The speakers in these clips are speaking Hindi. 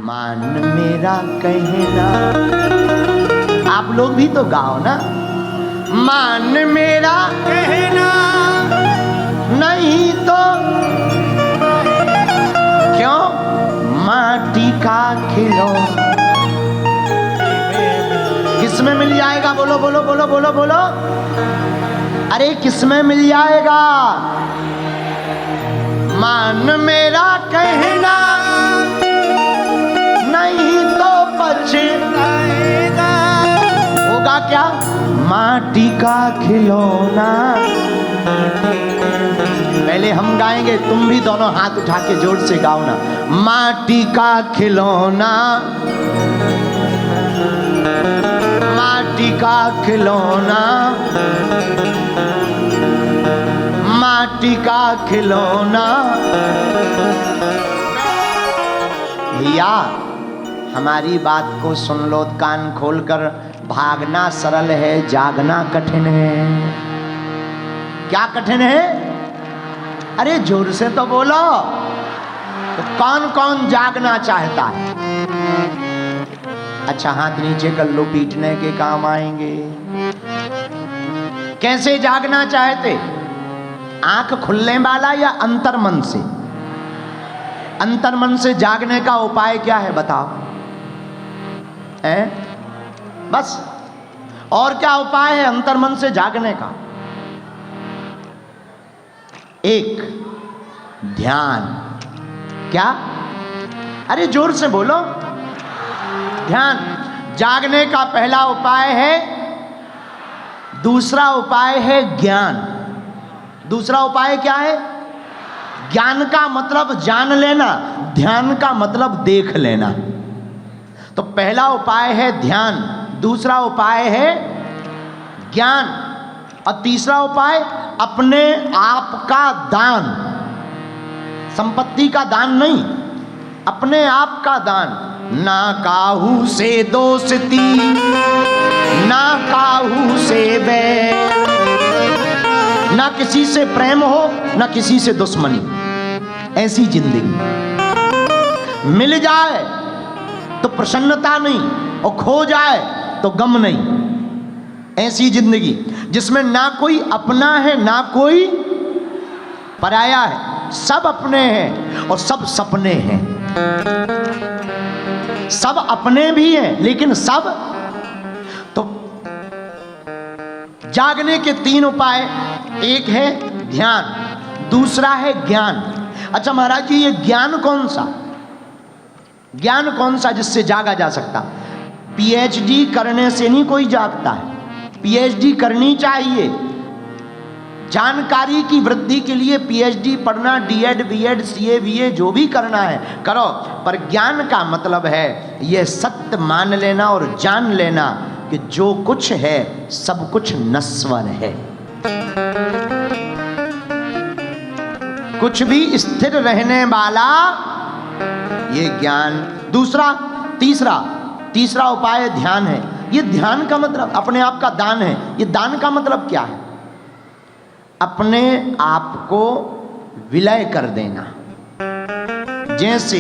मान मेरा कहना, आप लोग भी तो गाओ ना। मान मेरा कहना नहीं तो क्यों माटी का खिलौना। किसमें मिल जाएगा? बोलो बोलो बोलो बोलो बोलो। अरे किसमें मिल जाएगा? मान मेरा कहना नहीं तो पछताएगा। होगा क्या? माटी का खिलौना। पहले हम गाएंगे, तुम भी दोनों हाथ उठा के जोर से गाओ ना। माटी का खिलौना, माटी का खिलौना, माटी का खिलौना। भैया हमारी बात को सुन लो कान खोलकर। भागना सरल है, जागना कठिन है। क्या कठिन है? अरे जोर से तो बोलो। तो कौन कौन जागना चाहता है? अच्छा हाथ नीचे कर लो, पीटने के काम आएंगे। कैसे जागना चाहते? आंख खुलने वाला या अंतर्मन से? अंतर्मन से जागने का उपाय क्या है बताओ? हैं? बस। और क्या उपाय है अंतर्मन से जागने का? एक, ध्यान। क्या? अरे जोर से बोलो। ध्यान। जागने का पहला उपाय है। दूसरा उपाय है ज्ञान। दूसरा उपाय क्या है? ज्ञान का मतलब जान लेना, ध्यान का मतलब देख लेना। तो पहला उपाय है ध्यान, दूसरा उपाय है ज्ञान, और तीसरा उपाय अपने आप का दान। संपत्ति का दान नहीं, अपने आप का दान। ना काहू से दोस्ती, ना काहू से बैर, ना किसी से प्रेम हो, ना किसी से दुश्मनी। ऐसी जिंदगी मिल जाए तो प्रसन्नता नहीं, और खो जाए तो गम नहीं। ऐसी जिंदगी जिसमें ना कोई अपना है ना कोई पराया है, सब अपने हैं और सब सपने हैं। सब अपने भी हैं लेकिन सब। तो जागने के तीन उपाय, एक है ध्यान, दूसरा है ज्ञान। अच्छा महाराज जी ये ज्ञान कौन सा? ज्ञान कौन सा जिससे जागा जा सकता? पीएचडी करने से नहीं कोई जागता है। पीएचडी करनी चाहिए, जानकारी की वृद्धि के लिए पीएचडी पढ़ना, डीएड बीएड सीए बीए जो भी करना है करो, पर ज्ञान का मतलब है यह सत्य मान लेना और जान लेना कि जो कुछ है सब कुछ नश्वर है, कुछ भी स्थिर रहने वाला ये ज्ञान। दूसरा तीसरा उपाय ध्यान है। ये ध्यान का मतलब अपने आप का दान है। ये दान का मतलब क्या है? अपने आप को विलय कर देना। जैसे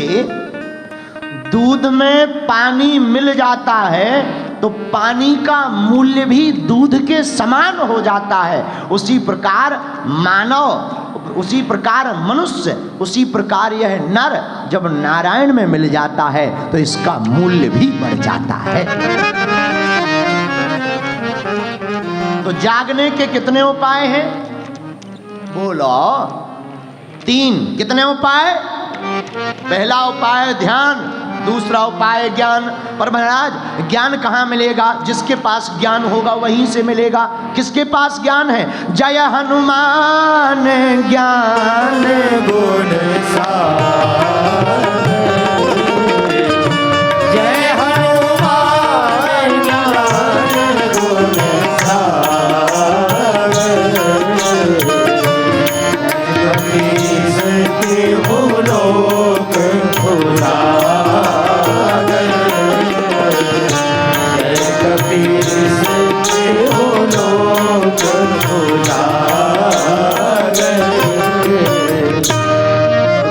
दूध में पानी मिल जाता है तो पानी का मूल्य भी दूध के समान हो जाता है। उसी प्रकार मानव, उसी प्रकार मनुष्य, उसी प्रकार यह नर जब नारायण में मिल जाता है तो इसका मूल्य भी बढ़ जाता है। तो जागने के कितने उपाय हैं? बोलो। 3। कितने उपाय? पहला उपाय ध्यान, दूसरा उपाय ज्ञान। पर महाराज ज्ञान कहाँ मिलेगा? जिसके पास ज्ञान होगा वहीं से मिलेगा। किसके पास ज्ञान है? जय हनुमान ज्ञान गुण सागर, जय हनुमान ज्ञान गुण सागर, कपीस के भूलोक उजागर, जय कपीस के भूलोक उजागर।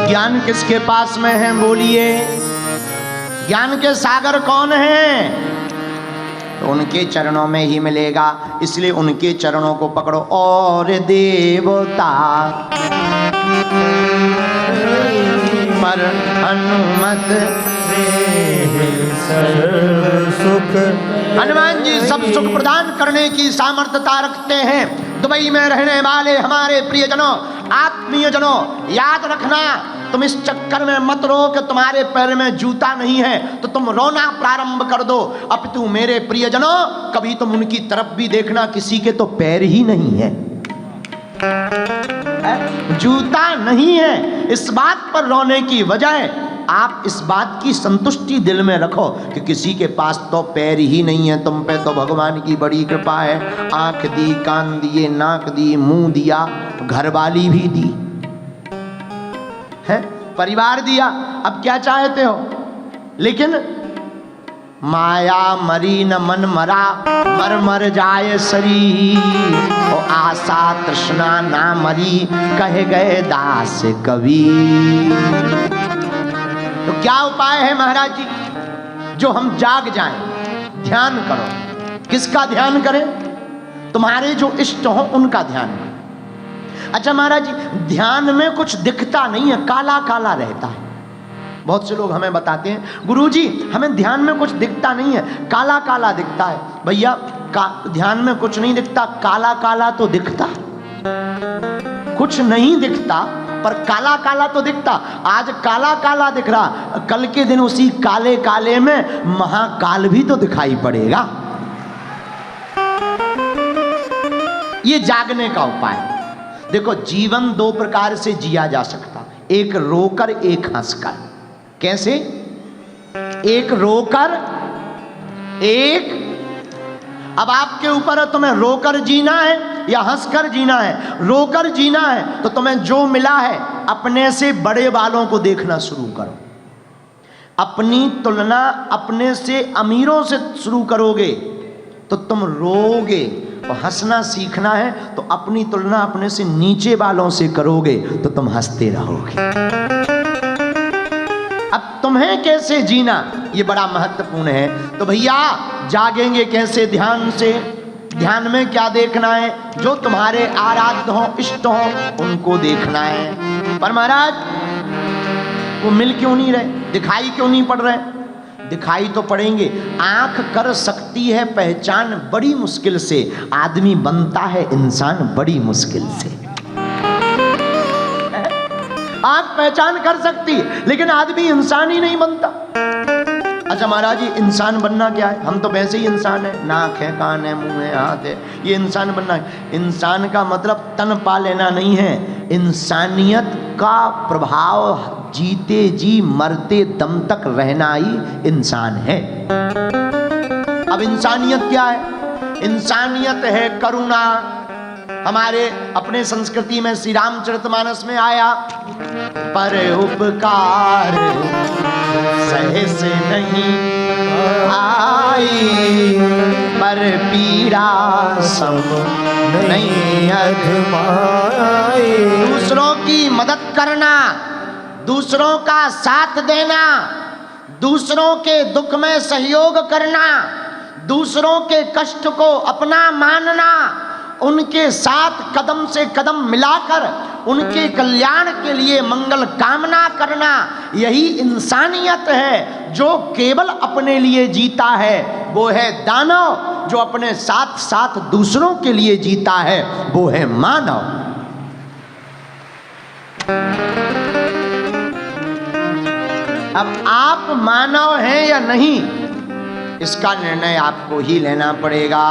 ज्ञान किसके पास में है? बोलिए। ज्ञान के सागर कौन हैं? तो उनके चरणों में ही मिलेगा। इसलिए उनके चरणों को पकड़ो। और देवता पर हनुमत सुख। हनुमान जी सब सुख प्रदान करने की सामर्थ्यता रखते हैं। दुबई में रहने वाले हमारे प्रियजनों, आत्मीय जनों, याद रखना, तुम इस चक्कर में मत रो कि तुम्हारे पैर में जूता नहीं है तो तुम रोना प्रारंभ कर दो। अपितु मेरे प्रियजनों, कभी तुम उनकी तरफ भी देखना, किसी के तो पैर ही नहीं है, जूता नहीं है। इस बात पर रोने की बजाय आप इस बात की संतुष्टि दिल में रखो कि किसी के पास तो पैर ही नहीं है, तुम पे तो भगवान की बड़ी कृपा है। आंख दी, कान दिए, नाक दी, मुंह दिया, घरवाली भी दी है, परिवार दिया, अब क्या चाहते हो? लेकिन माया मरी न मन मरा, मर मर जाए शरीर, और आशा तृष्णा ना मरी, कहे गए दास कवि। तो क्या उपाय है महाराज जी? जो हम जाग जाएं, ध्यान करो। किसका ध्यान करें? तुम्हारे जो इष्ट हो उनका ध्यान करो। अच्छा महाराज जी, ध्यान में कुछ दिखता नहीं है, काला काला रहता है। बहुत से लोग हमें बताते हैं, गुरुजी हमें ध्यान में कुछ दिखता नहीं है, काला काला दिखता है। भैया ध्यान में कुछ नहीं दिखता, काला काला तो दिखता। कुछ नहीं दिखता पर काला काला तो दिखता। आज काला काला दिख रहा, कल के दिन उसी काले काले में महाकाल भी तो दिखाई पड़ेगा। ये जागने का उपाय। देखो, जीवन दो प्रकार से जिया जा सकता, एक रोकर एक हंसकर। कैसे? एक रोकर, एक, अब आपके ऊपर है, तुम्हें रोकर जीना है या हंसकर जीना है। रोकर जीना है तो तुम्हें जो मिला है अपने से बड़े वालों को देखना शुरू करो। अपनी तुलना अपने से अमीरों से शुरू करोगे तो तुम रोगे। और हंसना सीखना है तो अपनी तुलना अपने से नीचे वालों से करोगे तो तुम हंसते रहोगे। अब तुम्हें कैसे जीना, ये बड़ा महत्वपूर्ण है। तो भैया जागेंगे कैसे? ध्यान से। ध्यान में क्या देखना है? जो तुम्हारे आराध्य हो, इष्ट हो, उनको देखना है। पर महाराज वो मिल क्यों नहीं रहे, दिखाई क्यों नहीं पड़ रहे? दिखाई तो पड़ेंगे। आंख कर सकती है पहचान बड़ी मुश्किल से, आदमी बनता है इंसान बड़ी मुश्किल से। आंख पहचान कर सकती लेकिन आदमी इंसान ही नहीं बनता। अच्छा महाराज जी, इंसान बनना क्या है? हम तो वैसे ही इंसान है, नाक है, कान है, मुंह है, हाथ है, ये इंसान बनना है। इंसान का मतलब तन पा लेना नहीं है, इंसानियत का प्रभाव जीते जी मरते दम तक रहना ही इंसान है। अब इंसानियत क्या है? इंसानियत है करुणा। हमारे अपने संस्कृति में श्री रामचरितमानस में आया, पर उपकार सहे से नहीं आई, पर पीड़ा सम नहीं अधमाई। दूसरों की मदद करना, दूसरों का साथ देना, दूसरों के दुख में सहयोग करना, दूसरों के कष्ट को अपना मानना, उनके साथ कदम से कदम मिलाकर उनके कल्याण के लिए मंगल कामना करना, यही इंसानियत है। जो केवल अपने लिए जीता है वो है दानव, जो अपने साथ साथ दूसरों के लिए जीता है वो है मानव। अब आप मानव हैं या नहीं, इसका निर्णय आपको ही लेना पड़ेगा।